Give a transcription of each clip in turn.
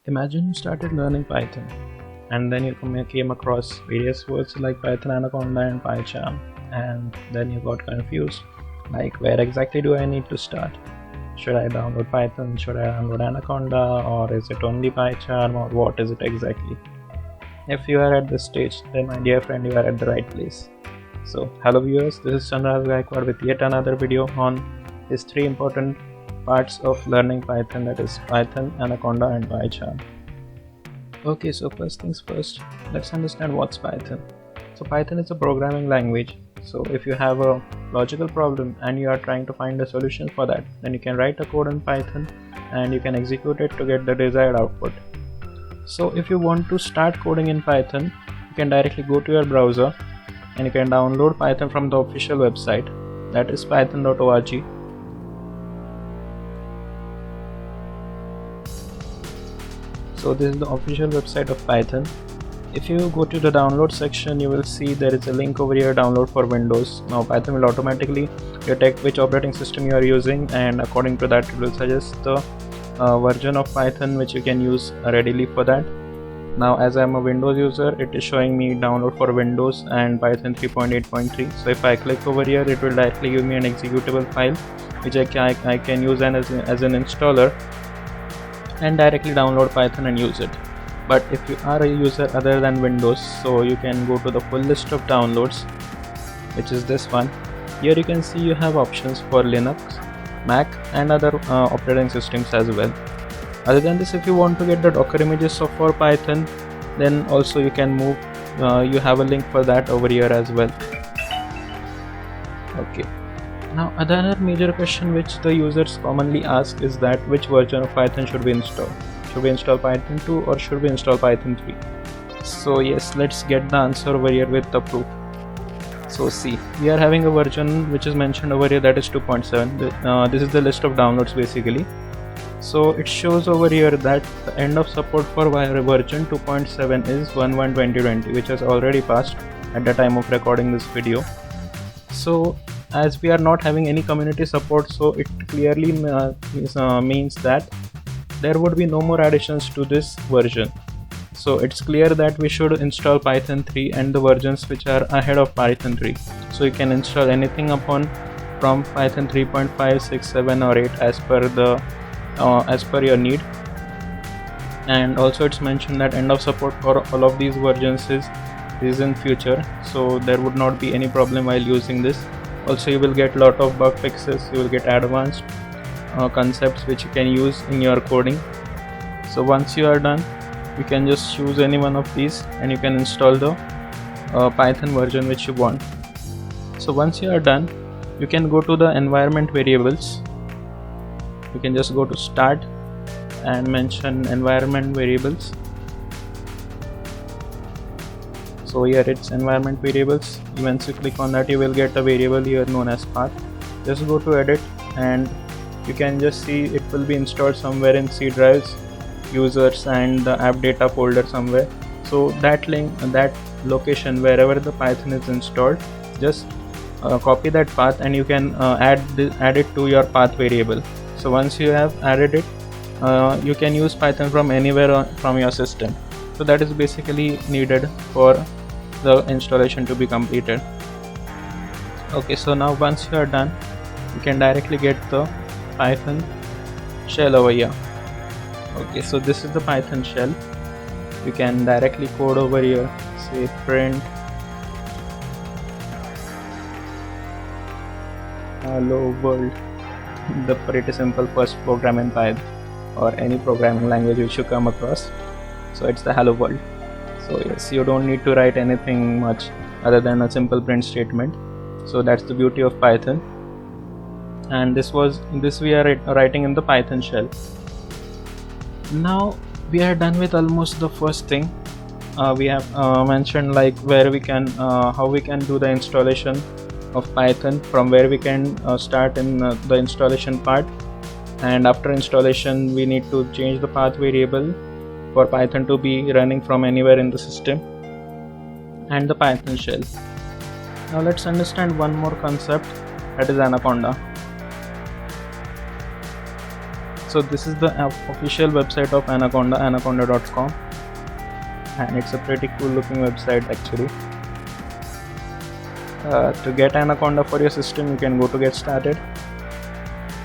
Imagine you started learning Python and then you came across various words like Python Anaconda and PyCharm, and then you got confused like where exactly do I need to start? Should I download Python? Should I download Anaconda? Or is it only PyCharm? Or what is it exactly? If you are at this stage, then my dear friend, you are at the right place. So hello viewers, this is Chandra Gaikwad with yet another video on these three important parts of learning Python, that is Python, Anaconda and PyCharm. Okay, so first things first, let's understand what's Python. So Python is a programming language. So if you have a logical problem and you are trying to find a solution for that, then you can write a code in Python and you can execute it to get the desired output. So if you want to start coding in Python, you can directly go to your browser and you can download Python from the official website, that is python.org. So this is the official website of Python. If you go to the download section, you will see there is a link over here, download for Windows. Now Python will automatically detect which operating system you are using, and according to that it will suggest the version of Python which you can use readily for that. Now as I am a Windows user, it is showing me download for Windows and Python 3.8.3. so if I click over here, it will directly give me an executable file which I can use as an installer and directly download Python and use it. But if you are a user other than Windows, so you can go to the full list of downloads, which is this one. Here you can see you have options for Linux, Mac and other operating systems as well. Other than this, if you want to get the Docker images for Python, then also you can move, you have a link for that over here as well. Okay. Now another major question which the users commonly ask is that which version of Python should we install? Should we install Python 2 or should we install Python 3? So yes, let's get the answer over here with the proof. So see, we are having a version which is mentioned over here, that is 2.7. This is the list of downloads basically. So it shows over here that the end of support for version 2.7 is 1/1/2020, which has already passed at the time of recording this video. So as we are not having any community support, so it clearly means that there would be no more additions to this version. So it's clear that we should install Python 3 and the versions which are ahead of Python 3. So you can install anything from Python 3.5, 6, 7 or 8 as per your need. And also it's mentioned that end of support for all of these versions is in future, so there would not be any problem while using this. Also you will get lot of bug fixes, you will get advanced concepts which you can use in your coding. So once you are done, you can just choose any one of these and you can install the Python version which you want. So once you are done, you can go to the environment variables. You can just go to start and mention environment variables. So here it's environment variables. Once you click on that, you will get a variable here known as path. Just go to edit and you can just see it will be installed somewhere in C drives, users and the app data folder somewhere. So that link, that location wherever the Python is installed, just copy that path and you can add it to your path variable. So once you have added it, you can use Python from anywhere from your system. So that is basically needed for the installation to be completed. Okay, so now once you are done, you can directly get the Python shell over here. Okay, so this is the Python shell. You can directly code over here, say print hello world, the pretty simple first program in Python or any programming language which you come across. So it's the hello world. So yes, you don't need to write anything much other than a simple print statement. So that's the beauty of Python. And this we are writing in the Python shell. Now we are done with almost the first thing. We have mentioned like where we can how we can do the installation of Python, from where we can start in the installation part, and after installation we need to change the path variable for Python to be running from anywhere in the system, and the Python shell. Now let's understand one more concept, that is Anaconda. So this is the official website of Anaconda, anaconda.com, and it's a pretty cool looking website actually. To get Anaconda for your system, you can go to get started.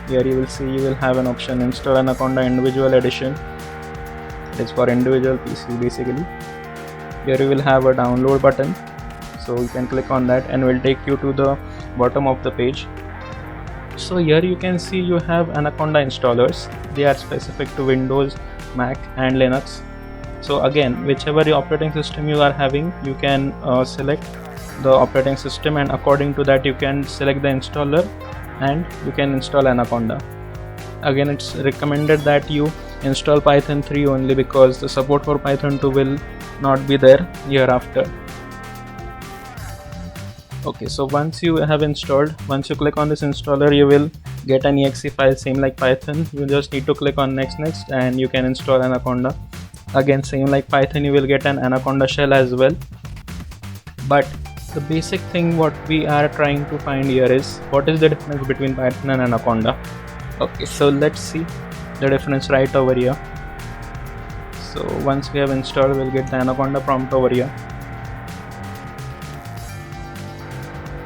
Here you will see you will have an option install Anaconda individual edition. It's for individual PC basically. Here you will have a download button, so you can click on that and will take you to the bottom of the page. So here you can see you have Anaconda installers. They are specific to Windows, Mac and Linux. So again, whichever operating system you are having, you can select the operating system, and according to that you can select the installer and you can install Anaconda. Again, it's recommended that you install Python 3 only, because the support for Python 2 will not be there hereafter. Okay, so once you have installed, once you click on this installer, you will get an exe file same like Python. You just need to click on next and you can install Anaconda. Again, same like Python, you will get an Anaconda shell as well. But the basic thing what we are trying to find here is what is the difference between Python and Anaconda. Okay, so let's see the difference right over here. So once we have installed, we'll get the Anaconda prompt over here.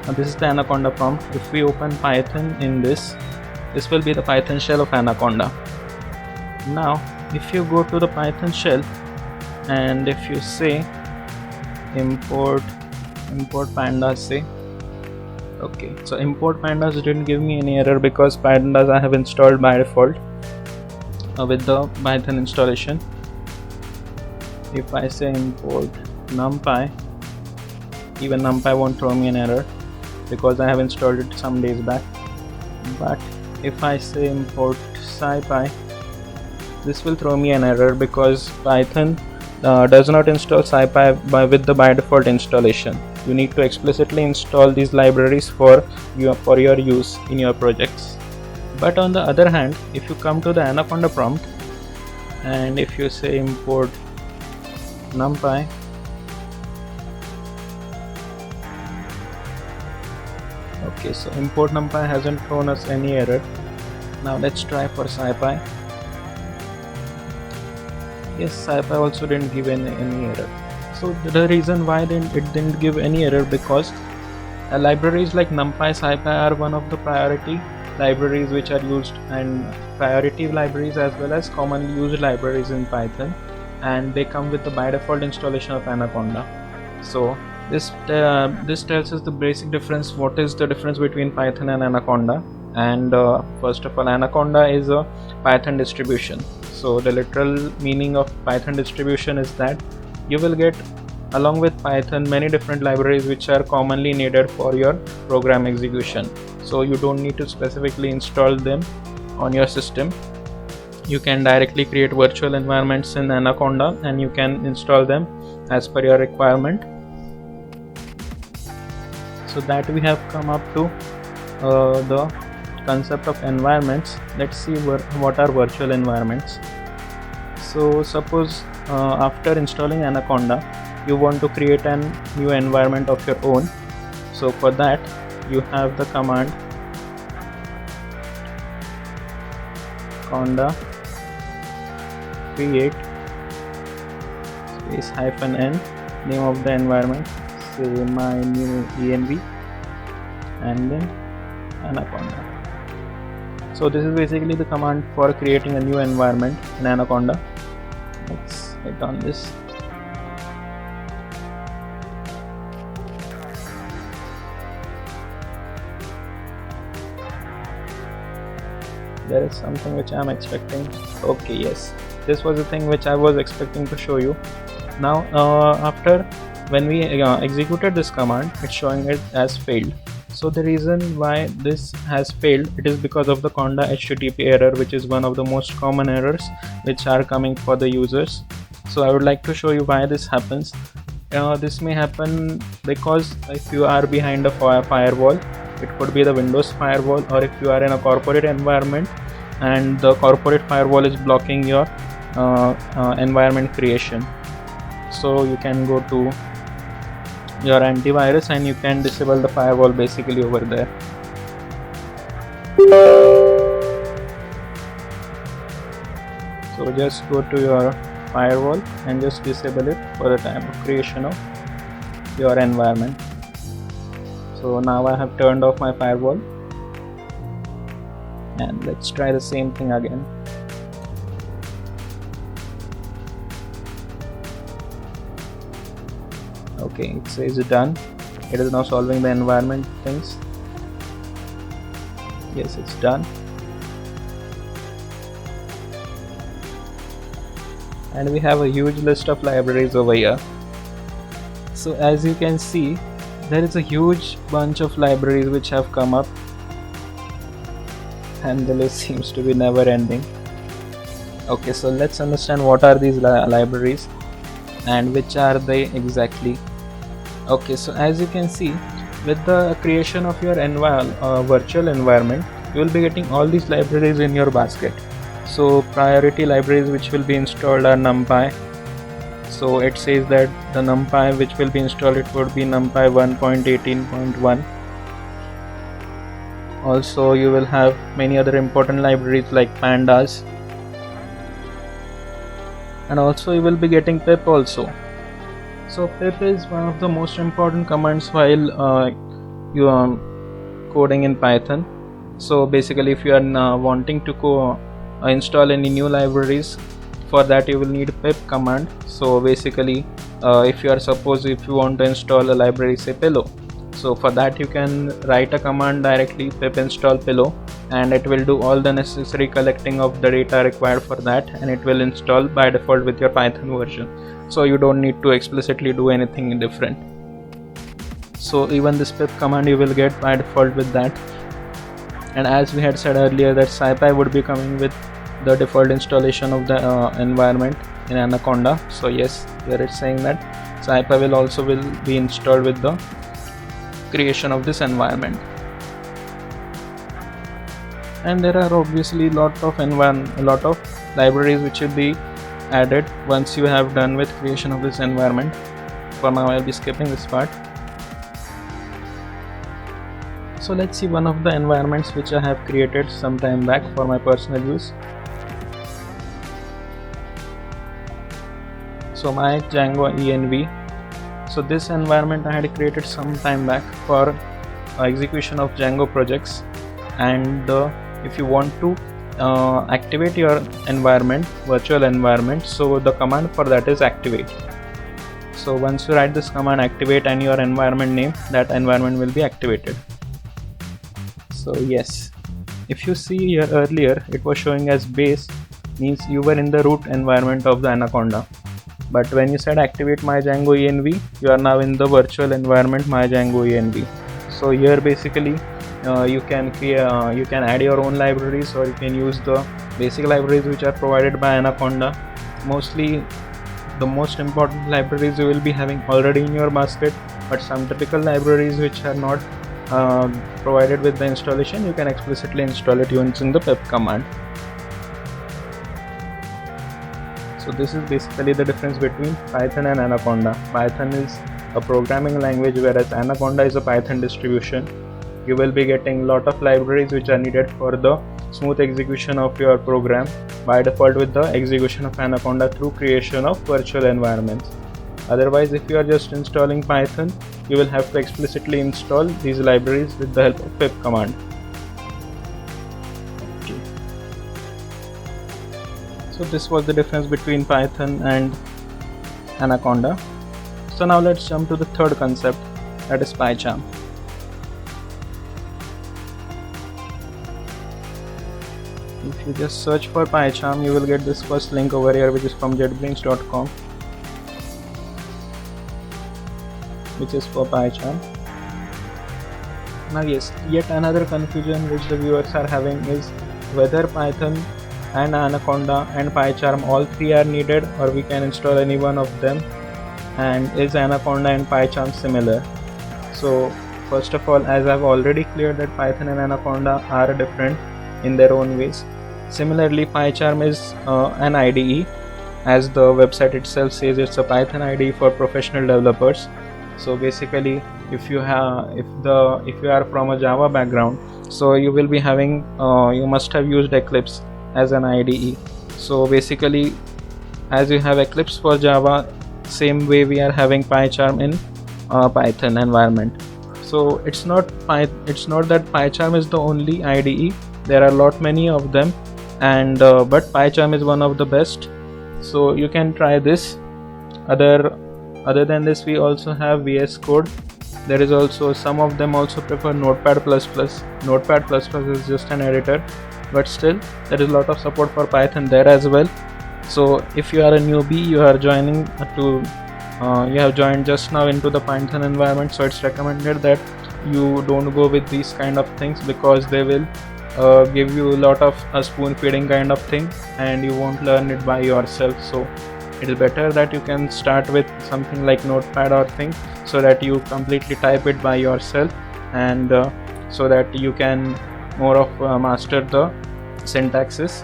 Now this is the Anaconda prompt. If we open Python in this will be the Python shell of Anaconda. Now if you go to the Python shell and if you say import pandas, say, okay, so import pandas didn't give me any error because pandas I have installed by default with the Python installation. If I say import numpy, even numpy won't throw me an error because I have installed it some days back. But if I say import scipy, this will throw me an error because Python does not install scipy with the by default installation. You need to explicitly install these libraries for your use in your projects. But on the other hand, if you come to the Anaconda prompt and if you say import numpy, okay, so import numpy hasn't thrown us any error. Now let's try for scipy. Yes, scipy also didn't give any error. So the reason why it didn't give any error, because libraries like numpy, scipy are one of the priority libraries which are used, and priority libraries as well as commonly used libraries in Python, and they come with the by default installation of Anaconda. So this tells us the basic difference. What is the difference between Python and Anaconda? And first of all, Anaconda is a Python distribution. So the literal meaning of Python distribution is that you will get along with Python many different libraries which are commonly needed for your program execution. So you don't need to specifically install them on your system. You can directly create virtual environments in Anaconda and you can install them as per your requirement. So that we have come up to the concept of environments. Let's see what are virtual environments. So suppose after installing Anaconda, you want to create a new environment of your own. So for that you have the command conda create space -n, name of the environment, say my new env, and then Anaconda. So this is basically the command for creating a new environment in Anaconda. Let's hit on this. There is something which I am expecting. Okay, yes, this was the thing which I was expecting to show you. Now after when we executed this command, it's showing it as failed. So the reason why this has failed, it is because of the conda HTTP error, which is one of the most common errors which are coming for the users. So I would like to show you why this happens. This may happen because if you are behind a firewall, it could be the Windows firewall, or if you are in a corporate environment and the corporate firewall is blocking your environment creation. So you can go to your antivirus and you can disable the firewall basically over there. So just go to your firewall and just disable it for the time of creation of your environment. So now I have turned off my firewall, and let's try the same thing again. Okay, it says done. It is now solving the environment things. Yes, it's done. And we have a huge list of libraries over here. So as you can see, there is a huge bunch of libraries which have come up, and the list seems to be never ending. Okay, so let's understand what are these libraries and which are they exactly. Okay, so as you can see, with the creation of your virtual environment, you will be getting all these libraries in your basket. So priority libraries which will be installed are NumPy. So it says that the NumPy which will be installed, it would be NumPy 1.18.1. Also you will have many other important libraries like pandas, and also you will be getting pip also. So pip is one of the most important commands while you are coding in Python. So basically, if you are wanting to install any new libraries, for that you will need pip command. So basically, if you want to install a library, say Pillow, so for that you can write a command directly, pip install Pillow, and it will do all the necessary collecting of the data required for that, and it will install by default with your Python version. So you don't need to explicitly do anything different. So even this pip command you will get by default with that. And as we had said earlier, that SciPy would be coming with the default installation of the environment in Anaconda. So yes, here it's saying that SciPy will be installed with the creation of this environment. And there are obviously a lot of libraries which will be added once you have done with creation of this environment. For now I'll be skipping this part. So let's see one of the environments which I have created some time back for my personal use. So my Django env. So this environment I had created some time back for execution of Django projects, and if you want to activate your virtual environment, so the command for that is activate. So once you write this command activate and your environment name, that environment will be activated. So yes, if you see here earlier, it was showing as base, means you were in the root environment of the Anaconda. But when you said activate my Django env, you are now in the virtual environment my Django env. So here basically you can add your own libraries, or you can use the basic libraries which are provided by Anaconda. Mostly the most important libraries you will be having already in your basket, but some typical libraries which are not provided with the installation, you can explicitly install it using the pip command. So this is basically the difference between Python and Anaconda. Python is a programming language, whereas Anaconda is a Python distribution. You will be getting a lot of libraries which are needed for the smooth execution of your program by default with the execution of Anaconda through creation of virtual environments. Otherwise, if you are just installing Python, you will have to explicitly install these libraries with the help of pip command. Okay. So this was the difference between Python and Anaconda. So now let's jump to the third concept, that is PyCharm. If you just search for PyCharm, you will get this first link over here, which is from JetBrains.com, which is for PyCharm. Now yes, yet another confusion which the viewers are having is whether Python and Anaconda and PyCharm, all three are needed, or we can install any one of them, and is Anaconda and PyCharm similar. So first of all, as I've already cleared that Python and Anaconda are different in their own ways. Similarly, PyCharm is an IDE, as the website itself says. It's a Python IDE for professional developers. So basically, if you are from a Java background, so you will be having you must have used Eclipse as an IDE. So basically, as you have Eclipse for Java, same way we are having PyCharm in Python environment. So it's not that PyCharm is the only IDE. There are a lot many of them, and but PyCharm is one of the best. So you can try this. Other than this, we also have VS Code. There is also, some of them also prefer Notepad++. Notepad++ is just an editor, but still there is a lot of support for Python there as well. So if you are a newbie, you are joining you have joined just now into the Python environment, so it's recommended that you don't go with these kind of things, because they will give you a lot of a spoon feeding kind of thing, and you won't learn it by yourself. So it is better that you can start with something like Notepad or thing, so that you completely type it by yourself, and so that you can more of master the syntaxes,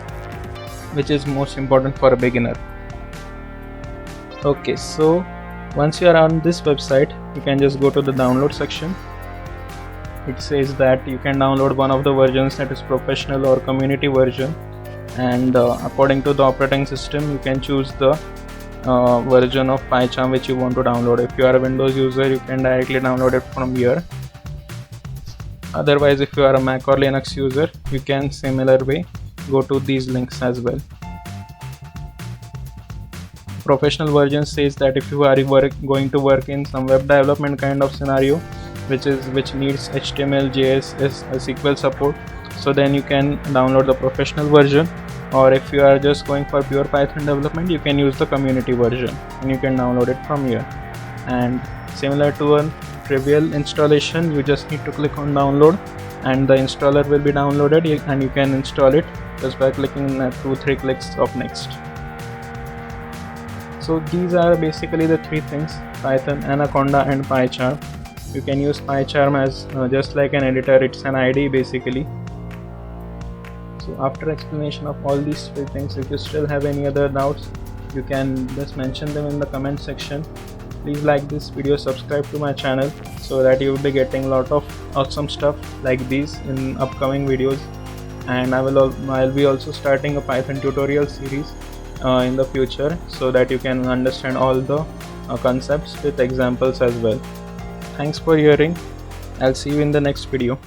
which is most important for a beginner. Okay, so once you are on this website, you can just go to the download section. It says that you can download one of the versions, that is professional or community version, and according to the operating system you can choose the version of PyCharm which you want to download. If you are a Windows user, you can directly download it from here. Otherwise, if you are a Mac or Linux user, you can similar way go to these links as well. Professional version says that if you are going to work in some web development kind of scenario, which needs HTML, JS, SQL support, so then you can download the professional version. Or if you are just going for pure Python development, you can use the community version, and you can download it from here. And similar to a trivial installation, you just need to click on download, and the installer will be downloaded, and you can install it just by clicking 2-3 clicks of next. So these are basically the three things: Python, Anaconda, and PyCharm. You can use PyCharm as just like an editor. It's an IDE basically. So after explanation of all these three things, if you still have any other doubts, you can just mention them in the comment section. Please like this video, subscribe to my channel, so that you will be getting a lot of awesome stuff like these in upcoming videos. And I'll be also starting a Python tutorial series in the future, so that you can understand all the concepts with examples as well. Thanks for hearing. I'll see you in the next video.